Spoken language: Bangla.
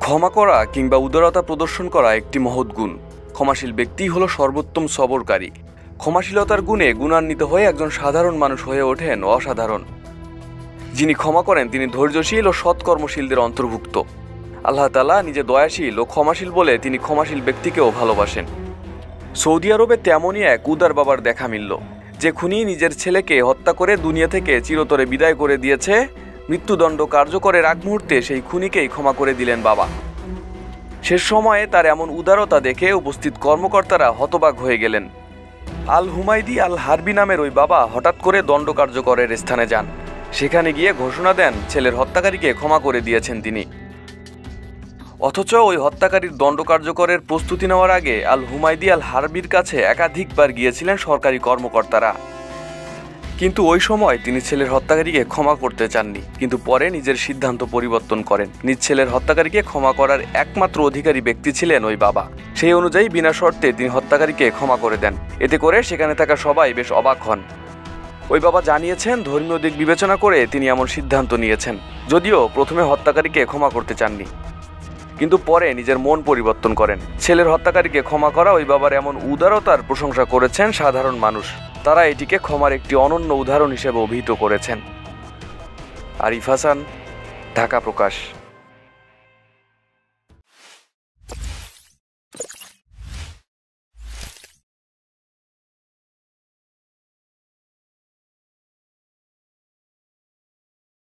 ক্ষমা করা কিংবা উদারতা প্রদর্শন করা একটি মহৎ গুণ। ক্ষমাশীল ব্যক্তিই হলো সর্বোত্তম সবরকারী। ক্ষমাশীলতার গুণে গুণান্বিত হয়ে একজন সাধারণ মানুষ হয়ে ওঠেন অসাধারণ। যিনি ক্ষমা করেন তিনি ধৈর্যশীল ও সৎকর্মশীলদের অন্তর্ভুক্ত। আল্লাহ তাআলা নিজে দয়াশীল ও ক্ষমাশীল বলে তিনি ক্ষমাশীল ব্যক্তিকেও ভালোবাসেন। সৌদি আরবে তেমনই এক উদার বাবার দেখা মিলল, যে খুনি নিজের ছেলেকে হত্যা করে দুনিয়া থেকে চিরতরে বিদায় করে দিয়েছে। মৃত্যুদণ্ড কার্যকরের আগ মুহূর্তে সেই খুনিকেই ক্ষমা করে দিলেন বাবা। শেষ সময়ে তার এমন উদারতা দেখে উপস্থিত কর্মকর্তারা হতবাক হয়ে গেলেন। আল হুমাইদি আল হারবি নামের ওই বাবা হঠাৎ করে দণ্ড কার্যকরের স্থানে যান। সেখানে গিয়ে ঘোষণা দেন ছেলের হত্যাকারীকে ক্ষমা করে দিয়েছেন তিনি। অথচ ওই হত্যাকারীর দণ্ড কার্যকরের প্রস্তুতি নেওয়ার আগে আল হুমাইদি আল হারবির কাছে একাধিকবার গিয়েছিলেন সরকারি কর্মকর্তারা। কিন্তু ওই সময় তিনি ছেলের হত্যাকারীকে ক্ষমা করতে চাননি, কিন্তু পরে নিজের সিদ্ধান্ত পরিবর্তন করেন। নিজ ছেলের হত্যাকারীকে ক্ষমা করার একমাত্র অধিকারী ব্যক্তি ছিলেন ওই বাবা। সেই অনুযায়ী বিনা শর্তে তিনি হত্যাকারীকে ক্ষমা করে দেন। এতে করে সেখানে থাকা সবাই বেশ অবাক হন। ওই বাবা জানিয়েছেন ধর্মীয় দিক বিবেচনা করে তিনি এমন সিদ্ধান্ত নিয়েছেন, যদিও প্রথমে হত্যাকারীকে ক্ষমা করতে চাননি, কিন্তু পরে নিজের মন পরিবর্তন করেন। ছেলের হত্যাকারীকে ক্ষমা করা ওই বাবার এমন উদারতার প্রশংসা করেছেন সাধারণ মানুষ। তারা এটিকে ক্ষমার একটি অনন্য উদাহরণ হিসেবে অভিহিত করেছেন। আরিফ হাসান, ঢাকা প্রকাশ।